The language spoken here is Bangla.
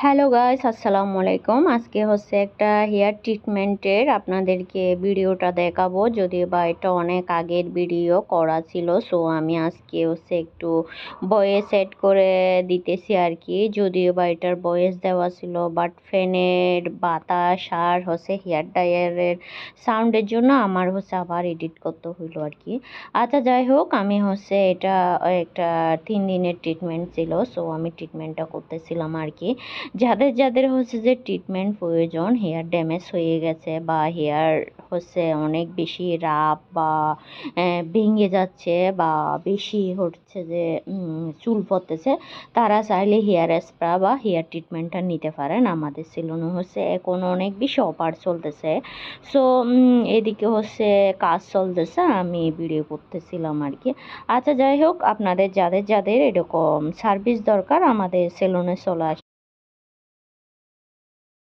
হ্যালো গাইস, আসসালামু আলাইকুম। আজকে হচ্ছে একটা হেয়ার ট্রিটমেন্টের আপনাদেরকে ভিডিওটা দেখাবো, যদিও বা এটা অনেক আগের ভিডিও করা ছিল। সো আমি আজকে হচ্ছে একটু ভয়েস সেট করে দিতেছি আর কি, যদিও বা এটার ভয়েস দেওয়া ছিল, বাট ফ্যানের বাতাস আর হচ্ছে হেয়ার ড্রায়ারের সাউন্ডের জন্য আমার হচ্ছে আবার এডিট করতে হইলো আর কি। আচ্ছা, যাই হোক, আমি হচ্ছে এটা একটা 3 দিনের ট্রিটমেন্ট ছিল। সো আমি ট্রিটমেন্টটা করতেছিলাম আর কি। যাদের হচ্ছে যে ট্রিটমেন্ট প্রয়োজন, হেয়ার ড্যামেজ হয়ে গেছে বা হেয়ার হচ্ছে অনেক বেশি রাফ বা ভেঙে যাচ্ছে বা বেশি হচ্ছে যে চুল পড়তেছে, তারা চাইলে হেয়ার স্প্রা বা হেয়ার ট্রিটমেন্টটা নিতে পারেন। আমাদের সেলুনে হচ্ছে এখন অনেক বেশি অফার চলতেছে। সো এদিকে হচ্ছে কাজ চলতেছে, আমি ভিডিও করতেছিলাম আর কি। আচ্ছা, যাই হোক, আপনাদের যাদের যাদের এরকম সার্ভিস দরকার আমাদের সেলুনে চলে